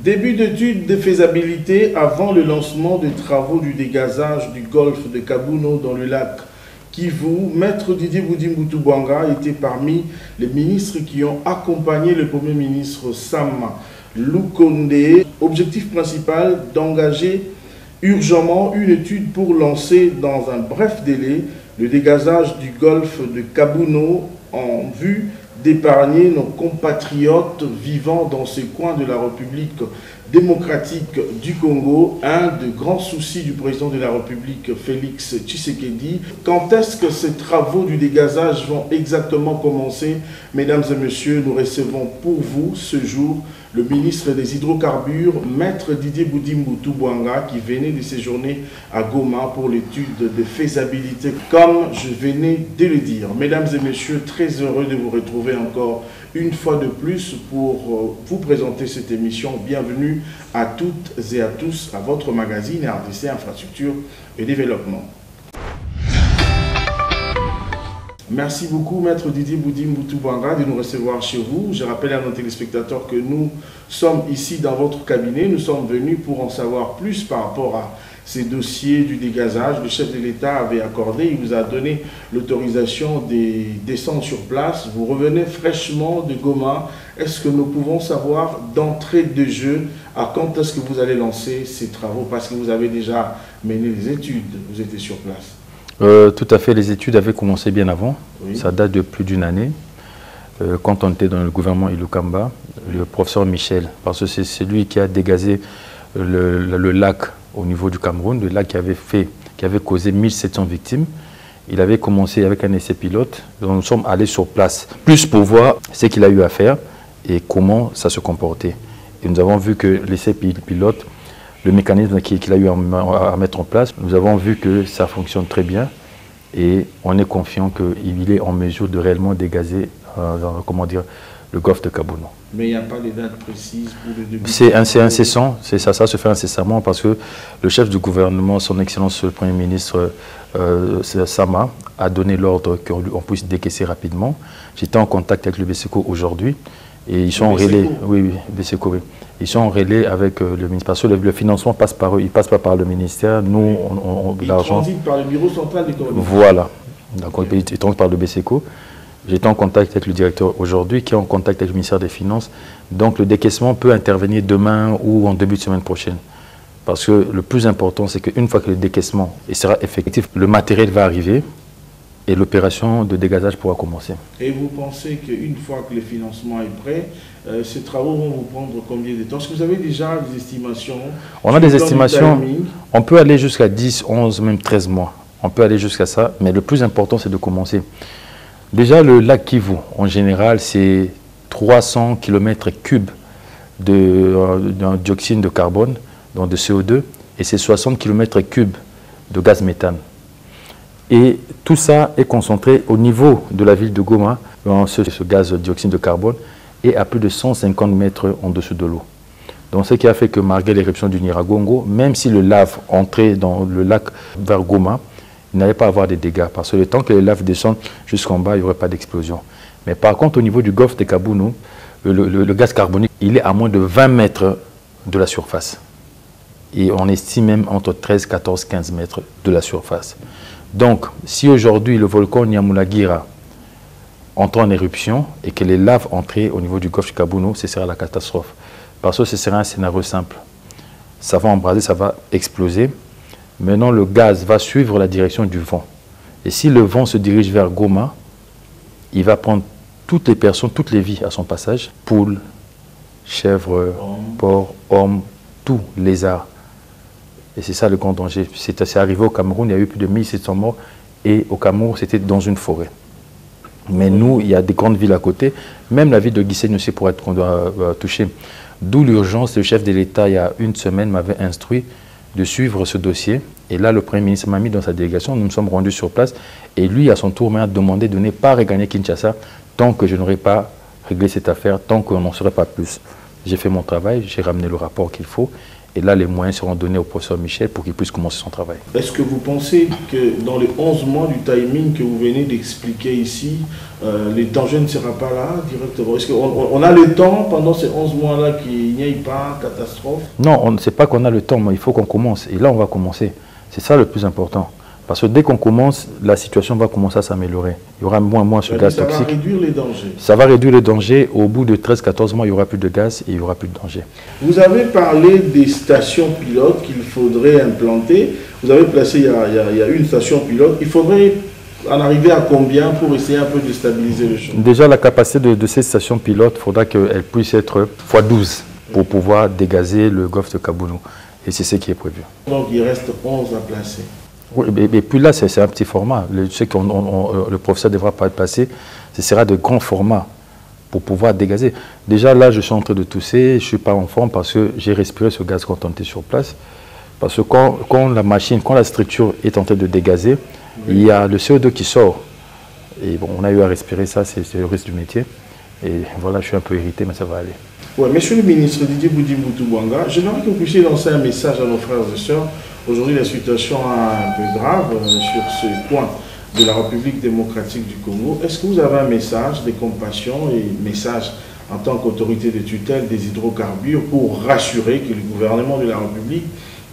Début d'étude de faisabilité avant le lancement des travaux du dégazage du golfe de Kabouno dans le lac Kivu. Maître Didier Boudi Bouanga était parmi les ministres qui ont accompagné le Premier ministre Sam Lukonde. Objectif principal, d'engager urgemment une étude pour lancer dans un bref délai le dégazage du golfe de Kabouno en vue d'épargner nos compatriotes vivant dans ces coins de la République démocratique du Congo. Un des grands soucis du président de la République, Félix Tshisekedi. Quand est-ce que ces travaux du dégazage vont exactement commencer? Mesdames et messieurs, nous recevons pour vous ce jour le ministre des Hydrocarbures, Maître Didier Boudi Bouanga, qui venait de séjourner à Goma pour l'étude de faisabilité, comme je venais de le dire. Mesdames et messieurs, très heureux de vous retrouver encore une fois de plus pour vous présenter cette émission. Bienvenue à toutes et à tous à votre magazine RDC Infrastructure et Développement. Merci beaucoup, Maître Didier Boudi Bouanga, de nous recevoir chez vous. Je rappelle à nos téléspectateurs que nous sommes ici dans votre cabinet. Nous sommes venus pour en savoir plus par rapport à ces dossiers du dégazage. Le chef de l'État avait accordé, il vous a donné l'autorisation de descendre sur place. Vous revenez fraîchement de Goma. Est-ce que nous pouvons savoir d'entrée de jeu à quand est-ce que vous allez lancer ces travaux? Parce que vous avez déjà mené les études, vous étiez sur place. Tout à fait, les études avaient commencé bien avant, oui. Ça date de plus d'une année. Quand on était dans le gouvernement Ilukamba, le professeur Michel, parce que c'est lui qui a dégazé le lac au niveau du Cameroun, le lac qui avait causé 1700 victimes. Il avait commencé avec un essai pilote, donc nous sommes allés sur place, plus pour voir ce qu'il a eu à faire et comment ça se comportait. Et nous avons vu que l'essai pilote, le mécanisme qu'il a eu à mettre en place, nous avons vu que ça fonctionne très bien et on est confiant qu'il est en mesure de réellement dégazer le golfe de Kabouno. Mais il n'y a pas de date précise pour le début? C'est incessant, ça se fait incessamment parce que le chef du gouvernement, son Excellence le Premier ministre Sama, a donné l'ordre qu'on puisse décaisser rapidement. J'étais en contact avec le BSECO aujourd'hui. Et ils sont en relais, oui, BSECO, oui. Ils sont en relais avec le ministère, parce que le financement passe par eux, il ne passe pas par le ministère. Nous, l'argent. Il transite par le bureau central des coordinations. Voilà, il transite par le BSECO. J'étais en contact avec le directeur aujourd'hui, qui est en contact avec le ministère des Finances. Donc le décaissement peut intervenir demain ou en début de semaine prochaine. Parce que le plus important, c'est qu'une fois que le décaissement sera effectif, le matériel va arriver. Et l'opération de dégazage pourra commencer. Et vous pensez qu'une fois que le financement est prêt, ces travaux vont vous prendre combien de temps? Est-ce que vous avez déjà des estimations? On a des estimations. On peut aller jusqu'à 10, 11, même 13 mois. On peut aller jusqu'à ça. Mais le plus important, c'est de commencer. Déjà, le lac Kivu, en général, c'est 300 km3 de dioxyde de carbone, donc de CO2, et c'est 60 km3 de gaz méthane. Et tout ça est concentré au niveau de la ville de Goma, ce gaz dioxyde de carbone, est à plus de 150 mètres en dessous de l'eau. Donc ce qui a fait que malgré l'éruption du Nyiragongo, même si le lave entrait dans le lac vers Goma, il n'allait pas avoir de dégâts, parce que le temps que les laves descendent jusqu'en bas, il n'y aurait pas d'explosion. Mais par contre, au niveau du golfe de Kabouno, le gaz carbonique, il est à moins de 20 mètres de la surface. Et on estime même entre 13, 14, 15 mètres de la surface. Donc, si aujourd'hui le volcan Nyamulagira entre en éruption et que les laves entrent au niveau du golfe de Kabouno, ce sera la catastrophe. Parce que ce sera un scénario simple. Ça va embraser, ça va exploser. Maintenant, le gaz va suivre la direction du vent. Et si le vent se dirige vers Goma, il va prendre toutes les personnes, toutes les vies à son passage. Poules, chèvres, porcs, hommes, tous lézards. Et c'est ça le grand danger. C'est arrivé au Cameroun, il y a eu plus de 1700 morts. Et au Cameroun, c'était dans une forêt. Mais nous, il y a des grandes villes à côté. Même la ville de Gisenyi aussi pourrait être touchée. D'où l'urgence. Le chef de l'État, il y a une semaine, m'avait instruit de suivre ce dossier. Et là, le Premier ministre m'a mis dans sa délégation. Nous nous sommes rendus sur place. Et lui, à son tour, m'a demandé de ne pas regagner Kinshasa tant que je n'aurais pas réglé cette affaire, tant qu'on n'en saurait pas plus. J'ai fait mon travail, j'ai ramené le rapport qu'il faut. Et là, les moyens seront donnés au professeur Michel pour qu'il puisse commencer son travail. Est-ce que vous pensez que dans les 11 mois du timing que vous venez d'expliquer ici, les dangers ne sera pas là directement? Est-ce qu'on a le temps pendant ces 11 mois-là qu'il n'y ait pas catastrophe? Non, on ne sait pas qu'on a le temps, mais il faut qu'on commence. Et là, on va commencer. C'est ça le plus important. Parce que dès qu'on commence, la situation va commencer à s'améliorer. Il y aura moins ce gaz toxique. Ça va réduire les dangers. Ça va réduire les dangers. Au bout de 13-14 mois, il n'y aura plus de gaz et il n'y aura plus de danger. Vous avez parlé des stations pilotes qu'il faudrait implanter. Vous avez placé, il y a une station pilote. Il faudrait en arriver à combien pour essayer un peu de stabiliser le champ? Déjà, la capacité de ces stations pilotes, il faudra qu'elle puisse être x12 pour pouvoir dégazer le golfe de Kabounou. Et c'est ce qui est prévu. Donc, il reste 11 à placer. Oui, et puis là, c'est un petit format. Je sais que le professeur devra pas être passé. Ce sera de grands formats pour pouvoir dégazer. Déjà, là, je suis en train de tousser. Je ne suis pas en forme parce que j'ai respiré ce gaz quand on était sur place. Parce que quand la structure est en train de dégazer, oui, il y a le CO2 qui sort. Et bon, on a eu à respirer ça, c'est le risque du métier. Et voilà, je suis un peu irrité, mais ça va aller. Ouais, Monsieur le ministre Didier Boudi-Mboutouboanga, j'aimerais que vous puissiez lancer un message à nos frères et sœurs. Aujourd'hui, la situation est un peu grave sur ce point de la République démocratique du Congo. Est-ce que vous avez un message de compassion et message en tant qu'autorité de tutelle des hydrocarbures pour rassurer que le gouvernement de la République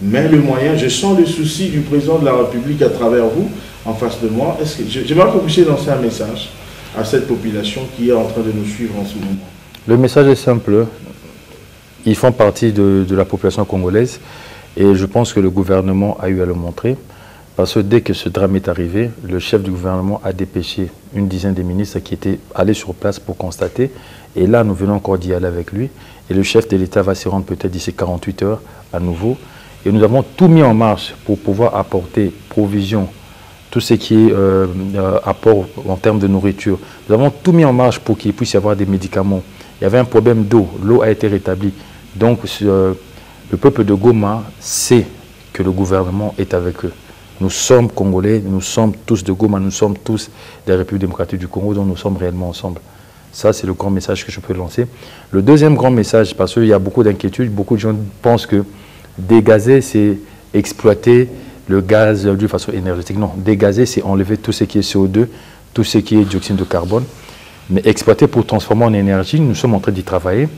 met le moyen? Je sens le souci du président de la République à travers vous, en face de moi. J'aimerais que vous puissiez lancer un message à cette population qui est en train de nous suivre en ce moment. Le message est simple. Ils font partie de la population congolaise. Et je pense que le gouvernement a eu à le montrer, parce que dès que ce drame est arrivé, le chef du gouvernement a dépêché une dizaine de ministres qui étaient allés sur place pour constater. Et là, nous venons encore d'y aller avec lui. Et le chef de l'État va s'y rendre peut-être d'ici 48 heures à nouveau. Et nous avons tout mis en marche pour pouvoir apporter provision, tout ce qui est apport en termes de nourriture. Nous avons tout mis en marche pour qu'il puisse y avoir des médicaments. Il y avait un problème d'eau. L'eau a été rétablie. Donc, le peuple de Goma sait que le gouvernement est avec eux. Nous sommes Congolais, nous sommes tous de Goma, nous sommes tous des Républiques démocratiques du Congo, donc nous sommes réellement ensemble. Ça, c'est le grand message que je peux lancer. Le deuxième grand message, parce qu'il y a beaucoup d'inquiétudes, beaucoup de gens pensent que dégazer, c'est exploiter le gaz de façon énergétique. Non, dégazer, c'est enlever tout ce qui est CO2, tout ce qui est dioxyde de carbone. Mais exploiter pour transformer en énergie, nous sommes en train d'y travailler.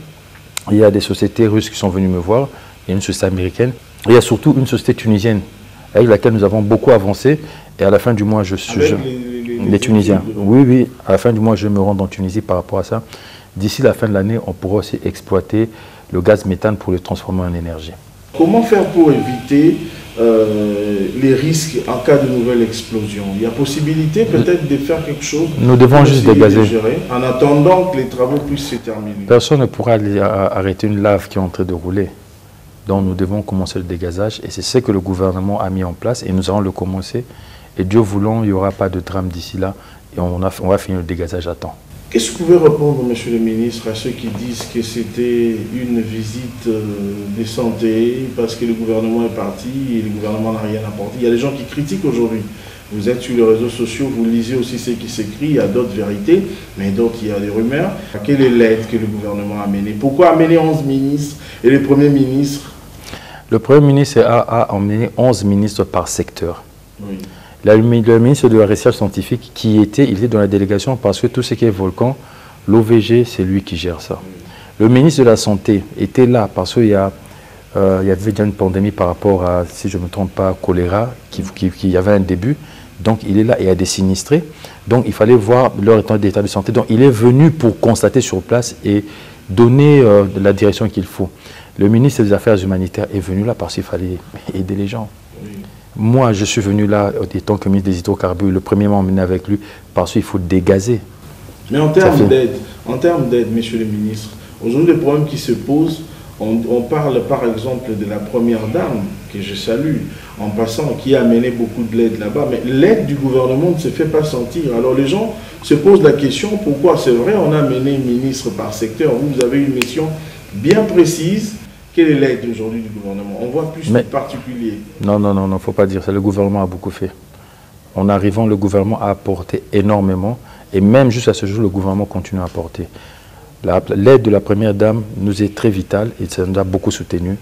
Il y a des sociétés russes qui sont venues me voir. Il y a une société américaine, et il y a surtout une société tunisienne avec laquelle nous avons beaucoup avancé. Et à la fin du mois, les Tunisiens. Oui, à la fin du mois, je me rends en Tunisie par rapport à ça. D'ici la fin de l'année, on pourra aussi exploiter le gaz méthane pour le transformer en énergie. Comment faire pour éviter les risques en cas de nouvelle explosion? Il y a possibilité peut-être de faire quelque chose? Nous devons juste dégazer. En attendant que les travaux puissent se terminer. Personne ne pourra arrêter une lave qui est en train de rouler. Donc nous devons commencer le dégazage et c'est ce que le gouvernement a mis en place et nous allons le commencer. Et Dieu voulant, il n'y aura pas de drame d'ici là et on va finir le dégazage à temps. Qu'est-ce que vous pouvez répondre, Monsieur le ministre, à ceux qui disent que c'était une visite de santé parce que le gouvernement est parti et le gouvernement n'a rien apporté? Il y a des gens qui critiquent aujourd'hui. Vous êtes sur les réseaux sociaux, vous lisez aussi ce qui s'écrit, il y a d'autres vérités, mais d'autres, il y a des rumeurs. Quelle est l'aide que le gouvernement a menée? Pourquoi amener 11 ministres et le Premier ministre? Le Premier ministre a emmené 11 ministres par secteur. Oui. Le ministre de la Recherche scientifique il était dans la délégation parce que tout ce qui est volcan, l'OVG, c'est lui qui gère ça. Oui. Le ministre de la Santé était là parce qu'il y avait déjà une pandémie par rapport à, si je ne me trompe pas, choléra, qui avait un début. Donc il est là et il y a des sinistrés. Donc il fallait voir leur état de santé. Donc il est venu pour constater sur place et donner la direction qu'il faut. Le ministre des Affaires humanitaires est venu là parce qu'il fallait aider les gens. Oui. Moi, je suis venu là en tant que ministre des hydrocarbures. Le premier m'a emmené avec lui parce qu'il faut dégazer. Mais en termes d'aide, monsieur le ministre, aujourd'hui, le problème qui se pose, on parle par exemple de la première dame, que je salue, en passant, qui a amené beaucoup de l'aide là-bas. Mais l'aide du gouvernement ne se fait pas sentir. Alors les gens se posent la question, pourquoi? C'est vrai, on a amené ministre par secteur. Vous avez une mission bien précise. Quelle est l'aide aujourd'hui du gouvernement? On voit plus de particuliers. Non, il ne faut pas dire ça. Le gouvernement a beaucoup fait. En arrivant, le gouvernement a apporté énormément. Et même jusqu'à ce jour, le gouvernement continue à apporter. L'aide de la première dame nous est très vitale et ça nous a beaucoup soutenu.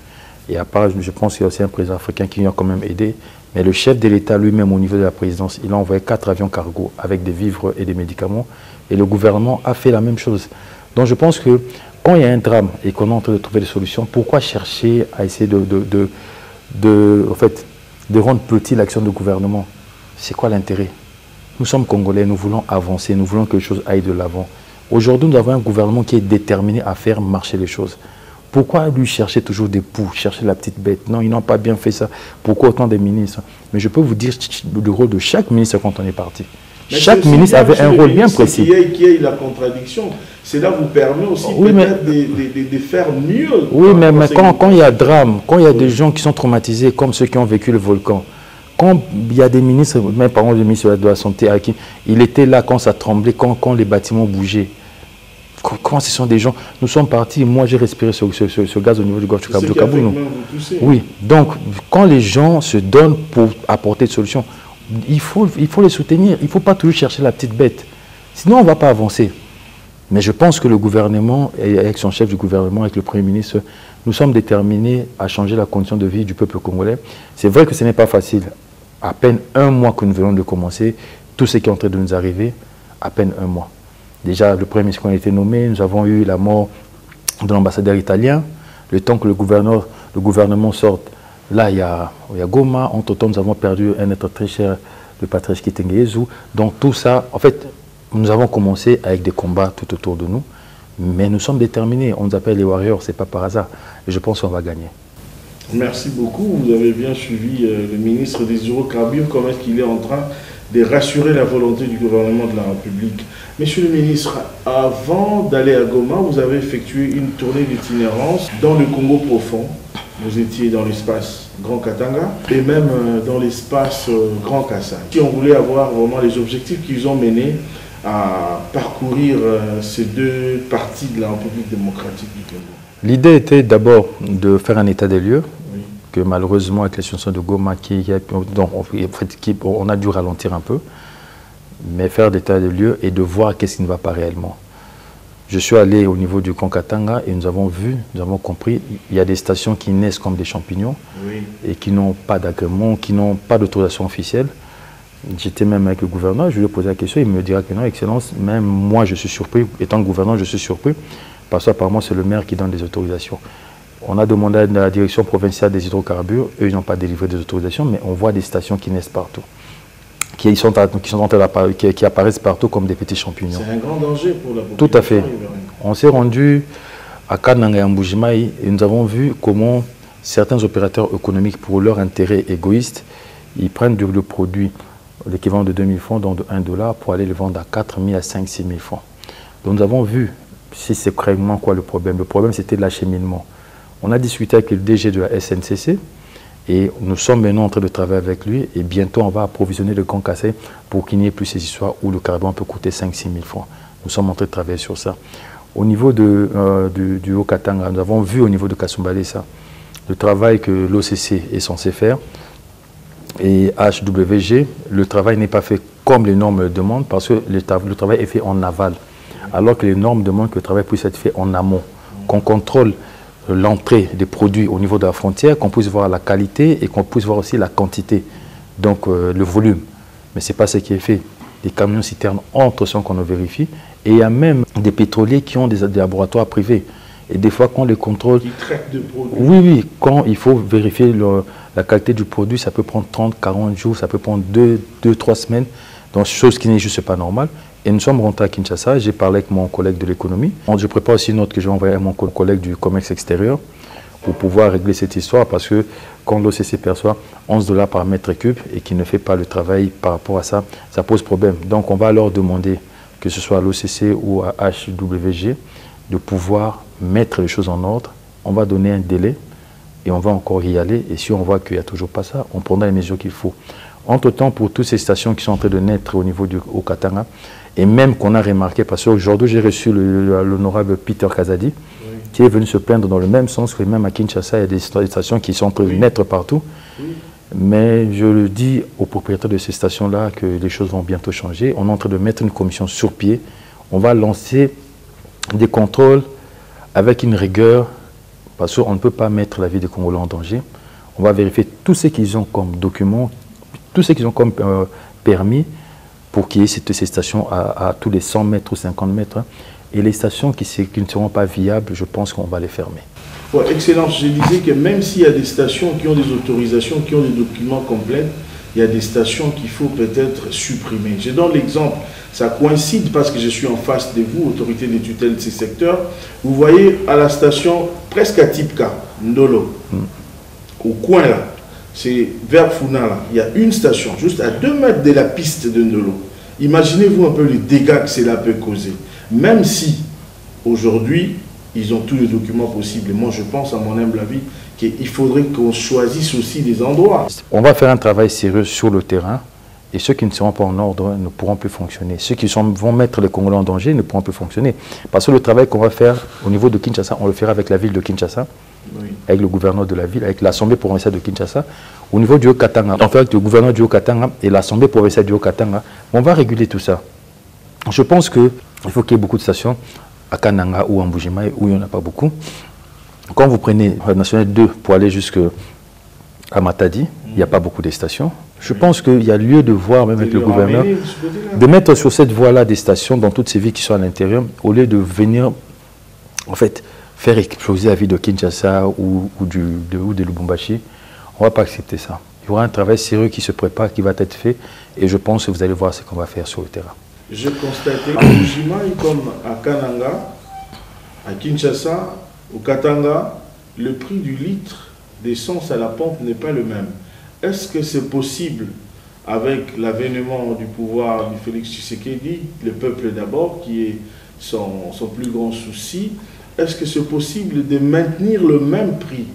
Et à part, je pense qu'il y a aussi un président africain qui nous a quand même aidé. Mais le chef de l'État lui-même, au niveau de la présidence, il a envoyé 4 avions cargo avec des vivres et des médicaments. Et le gouvernement a fait la même chose. Donc je pense que quand il y a un drame et qu'on est en train de trouver des solutions, pourquoi chercher à essayer de rendre petit l'action du gouvernement? C'est quoi l'intérêt? Nous sommes Congolais, nous voulons avancer, nous voulons que les choses aillent de l'avant. Aujourd'hui, nous avons un gouvernement qui est déterminé à faire marcher les choses. Pourquoi lui chercher toujours des poux, chercher la petite bête? Non, ils n'ont pas bien fait ça. Pourquoi autant de ministres? Mais je peux vous dire le rôle de chaque ministre quand on est parti. Mais chaque ministre avait un rôle bien précis. Qu'il y ait la contradiction, cela vous permet aussi peut-être de faire mieux. Oui, mais quand il y a drame, quand il y a des gens qui sont traumatisés, comme ceux qui ont vécu le volcan, quand il y a des ministres, même par exemple le ministre de la Santé, il était là quand ça tremblait, quand les bâtiments bougeaient. Comment ce sont des gens? Nous sommes partis, moi j'ai respiré ce gaz au niveau du golfe du Kabono. Oui, donc quand les gens se donnent pour apporter des solutions, il faut les soutenir. Il ne faut pas toujours chercher la petite bête. Sinon, on ne va pas avancer. Mais je pense que le gouvernement, avec son chef du gouvernement, avec le Premier ministre, nous sommes déterminés à changer la condition de vie du peuple congolais. C'est vrai que ce n'est pas facile. À peine un mois que nous venons de commencer, tout ce qui est en train de nous arriver, à peine un mois. Déjà, le Premier ministre a été nommé, nous avons eu la mort de l'ambassadeur italien. Le temps que le gouvernement sorte, là, il y a Goma. Entre-temps, nous avons perdu un être très cher, le Patrice Kitenge. Donc tout ça, en fait, nous avons commencé avec des combats tout autour de nous. Mais nous sommes déterminés. On nous appelle les warriors, ce n'est pas par hasard. Et je pense qu'on va gagner. Merci beaucoup. Vous avez bien suivi le ministre des Hydrocarbures. Comment est-ce qu'il est en train de rassurer la volonté du gouvernement de la République. Monsieur le ministre, avant d'aller à Goma, vous avez effectué une tournée d'itinérance dans le Congo profond. Vous étiez dans l'espace Grand Katanga et même dans l'espace Grand Kassai. Si on voulait avoir vraiment les objectifs qu'ils ont menés à parcourir ces deux parties de la République démocratique du Congo. L'idée était d'abord de faire un état des lieux, oui, que malheureusement avec les situations de Goma, on a dû ralentir un peu, mais faire l'état des lieux et de voir qu'est-ce qui ne va pas réellement. Je suis allé au niveau du Konkatanga et nous avons vu, nous avons compris, il y a des stations qui naissent comme des champignons, oui, et qui n'ont pas d'agrément, qui n'ont pas d'autorisation officielle. J'étais même avec le gouverneur, je lui ai posé la question, il me dira que non, Excellence, même moi je suis surpris, étant gouverneur je suis surpris, parce qu'apparemment c'est le maire qui donne des autorisations. On a demandé à la direction provinciale des hydrocarbures, eux ils n'ont pas délivré des autorisations, mais on voit des stations qui naissent partout, qui apparaissent partout comme des petits champignons. C'est un grand danger pour la population. Tout à fait. On s'est rendu à Kananga et à Mbujimaï et nous avons vu comment certains opérateurs économiques, pour leur intérêt égoïste, ils prennent le produit, l'équivalent de 2000 francs, donc de 1 $, pour aller le vendre à 4 000 à 5 6 000 francs. Donc nous avons vu si c'est vraiment quoi le problème. Le problème, c'était l'acheminement. On a discuté avec le DG de la SNCC et nous sommes maintenant en train de travailler avec lui et bientôt on va approvisionner le Grand Kassai pour qu'il n'y ait plus ces histoires où le carburant peut coûter 5 6 000 francs. Nous sommes en train de travailler sur ça. Au niveau du Haut-Katanga, nous avons vu au niveau de Kasumbalé ça, le travail que l'OCC est censé faire. Et HWG, le travail n'est pas fait comme les normes le demandent parce que le travail est fait en aval. Alors que les normes demandent que le travail puisse être fait en amont. Qu'on contrôle l'entrée des produits au niveau de la frontière, qu'on puisse voir la qualité et qu'on puisse voir aussi la quantité, donc le volume. Mais ce n'est pas ce qui est fait. Les camions citernes entrent sans qu'on le vérifie. Et il y a même des pétroliers qui ont des laboratoires privés. Et des fois, quand les contrôles... Qui traitent de produits. Oui, oui. Quand il faut vérifier la qualité du produit, ça peut prendre 30, 40 jours, ça peut prendre 2, 3 semaines. Donc, chose qui n'est juste pas normale. Et nous sommes rentrés à Kinshasa. J'ai parlé avec mon collègue de l'économie. Je prépare aussi une note que je vais envoyer à mon collègue du commerce extérieur pour pouvoir régler cette histoire. Parce que quand l'OCC perçoit 11 $ par mètre cube et qu'il ne fait pas le travail par rapport à ça, ça pose problème. Donc, on va leur demander, que ce soit à l'OCC ou à HWG, de pouvoir mettre les choses en ordre. On va donner un délai et on va encore y aller. Et si on voit qu'il n'y a toujours pas ça, on prendra les mesures qu'il faut. Entre-temps, pour toutes ces stations qui sont en train de naître au niveau du Haut-Katanga, et même qu'on a remarqué, parce qu'aujourd'hui j'ai reçu l'honorable Peter Kazadi, oui, qui est venu se plaindre dans le même sens que même à Kinshasa, il y a des stations qui sont en train de naître partout. Oui. Mais je le dis aux propriétaires de ces stations-là que les choses vont bientôt changer. On est en train de mettre une commission sur pied. On va lancer des contrôles avec une rigueur, parce qu'on ne peut pas mettre la vie des Congolais en danger. On va vérifier tout ce qu'ils ont comme documents, tout ce qu'ils ont comme permis pour qu'il y ait ces stations à tous les 100 mètres ou 50 mètres. Et les stations qui ne seront pas viables, je pense qu'on va les fermer. Ouais, Excellence, je disais que même s'il y a des stations qui ont des autorisations, qui ont des documents complets, il y a des stations qu'il faut peut-être supprimer. Je donne l'exemple, ça coïncide parce que je suis en face de vous, autorité de tutelle de ces secteurs. Vous voyez à la station, presque à Tipka, Ndolo, au coin là, c'est vers Funa là, il y a une station, juste à 2 mètres de la piste de Ndolo. Imaginez-vous un peu les dégâts que cela peut causer. Même si, aujourd'hui, ils ont tous les documents possibles. Et moi, je pense, à mon humble avis, qu'il faudrait qu'on choisisse aussi des endroits. On va faire un travail sérieux sur le terrain. Et ceux qui ne seront pas en ordre ne pourront plus fonctionner. Ceux qui vont mettre les Congolais en danger ne pourront plus fonctionner. Parce que le travail qu'on va faire au niveau de Kinshasa, on le fera avec la ville de Kinshasa, oui, avec le gouverneur de la ville, avec l'Assemblée provinciale de Kinshasa. Au niveau du Haut-Katanga, on fait avec le gouverneur du Haut-Katanga et l'Assemblée provinciale du Haut-Katanga. On va réguler tout ça. Je pense qu'il faut qu'il y ait beaucoup de stations à Kananga ou en Mbujimayi où il n'y en a pas beaucoup. Quand vous prenez la nationale 2 pour aller jusqu'à Matadi, il n'y a pas beaucoup de stations. Je pense qu'il y a lieu de voir, même avec le gouverneur, de mettre sur cette voie-là des stations dans toutes ces villes qui sont à l'intérieur, au lieu de venir, en fait, faire exploser la ville de Kinshasa ou de Lubumbashi. On ne va pas accepter ça. Il y aura un travail sérieux qui se prépare, qui va être fait, et je pense que vous allez voir ce qu'on va faire sur le terrain. Je constatais qu'à Mbujimayi, comme à Kananga, à Kinshasa, au Katanga, le prix du litre d'essence à la pompe n'est pas le même. Est-ce que c'est possible, avec l'avènement du pouvoir du Félix Tshisekedi, le peuple d'abord, qui est son plus grand souci, est-ce que c'est possible de maintenir le même prix?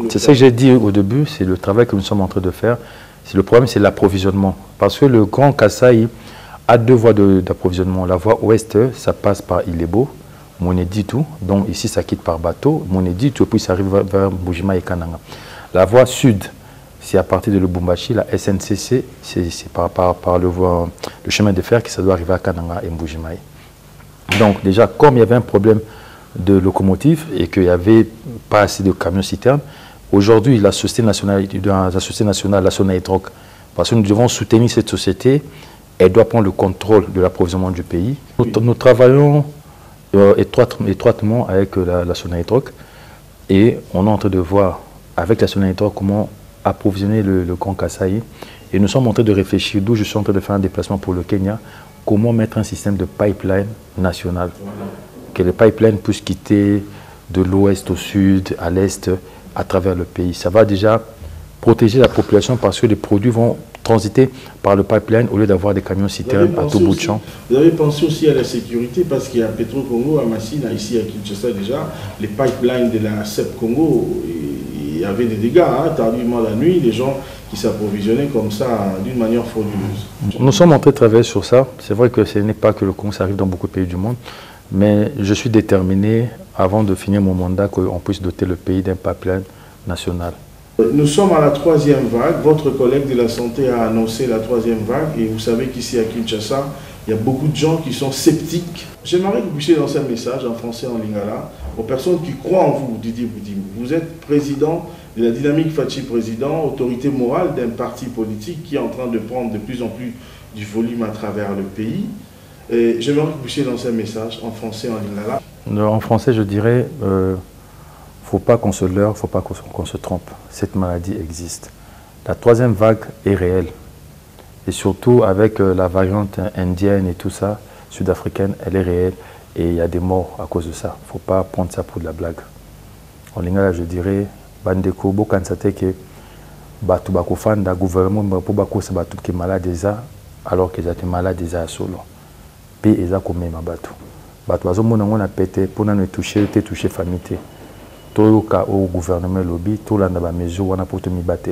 C'est ça que j'ai dit au début, c'est le travail que nous sommes en train de faire. Le problème, c'est l'approvisionnement. Parce que le Grand Kasaï a 2 voies d'approvisionnement. La voie ouest, ça passe par Ilebo, Moneditu, donc ici ça quitte par bateau, Moneditu, puis ça arrive vers Mbujimayi et Kananga. La voie sud, c'est à partir de Lubumbashi, la SNCC, c'est par le chemin de fer que ça doit arriver à Kananga et Mbujimayi. Donc déjà, comme il y avait un problème de locomotive et qu'il n'y avait pas assez de camions-citernes, aujourd'hui, la société nationale, la Sonatrach, parce que nous devons soutenir cette société, elle doit prendre le contrôle de l'approvisionnement du pays. Nous travaillons étroitement avec la Sonatrach et on est en train de voir avec la Sonatrach comment approvisionner le Grand Kasaï. Et nous sommes en train de réfléchir, d'où je suis en train de faire un déplacement pour le Kenya, comment mettre un système de pipeline national. Que les pipelines puissent quitter de l'ouest au sud, à l'est, à travers le pays. Ça va déjà protéger la population parce que les produits vont transiter par le pipeline au lieu d'avoir des camions citernes à tout bout de champ. Vous avez pensé aussi à la sécurité parce qu'il y a Petro Congo, à Massina, ici à Kinshasa déjà, les pipelines de la CEP Congo, il y avait des dégâts, hein, tardivement la nuit, les gens qui s'approvisionnaient comme ça d'une manière frauduleuse. Nous sommes en train de travailler sur ça. C'est vrai que ce n'est pas que le Congo, ça arrive dans beaucoup de pays du monde, mais je suis déterminé, avant de finir mon mandat, qu'on puisse doter le pays d'un pipeline national. Nous sommes à la 3e vague. Votre collègue de la santé a annoncé la 3e vague et vous savez qu'ici à Kinshasa, il y a beaucoup de gens qui sont sceptiques. J'aimerais que vous puissiez lancer un message en français, en lingala, aux personnes qui croient en vous, Didier Boudim. Vous êtes président de la Dynamique Fachi Président, autorité morale d'un parti politique qui est en train de prendre de plus en plus du volume à travers le pays. J'aimerais que vous puissiez lancer un message en français, en lingala. En français, je dirais... faut pas qu'on se leurre, faut pas qu'on se trompe. Cette maladie existe. La 3e vague est réelle. Et surtout avec la variante indienne et tout ça, sud-africaine, elle est réelle. Et il y a des morts à cause de ça. Il ne faut pas prendre ça pour de la blague. En lingala, je dirais, bandeko bokansate ke batu bakofanda gouvernement pour bakosa batu ki malade eza alors que ils malade eza solo. Pe eza komema batu. Batu bazomona ngona pété pour na toucher famille. Au gouvernement lobby, tout la mesure on a pour te battre.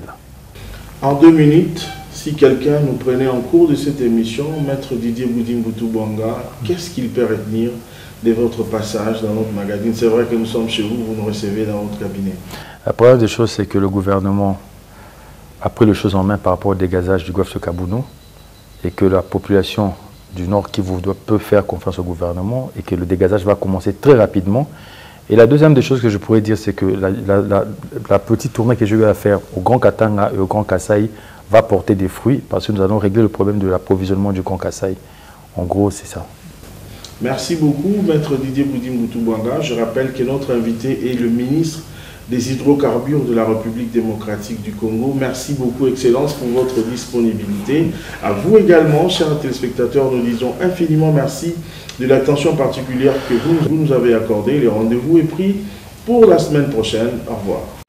En 2 minutes, si quelqu'un nous prenait en cours de cette émission, Maître Didier Boudim Boutoubuanga, qu'est-ce qu'il peut retenir de votre passage dans notre magazine? C'est vrai que nous sommes chez vous, vous nous recevez dans votre cabinet. La première des choses, c'est que le gouvernement a pris les choses en main par rapport au dégazage du golfe de Kabouno et que la population du Nord Kivu peut faire confiance au gouvernement et que le dégazage va commencer très rapidement. Et la deuxième des choses que je pourrais dire, c'est que la petite tournée que j'ai eu à faire au Grand Katanga et au Grand Kasaï va porter des fruits parce que nous allons régler le problème de l'approvisionnement du Grand Kasaï. En gros, c'est ça. Merci beaucoup, Maître Didier Boudi-Mboutoubuanga. Je rappelle que notre invité est le ministre des hydrocarbures de la République démocratique du Congo. Merci beaucoup, Excellence, pour votre disponibilité. À vous également, chers téléspectateurs, nous disons infiniment merci de l'attention particulière que vous nous avez accordée. Le rendez-vous est pris pour la semaine prochaine. Au revoir.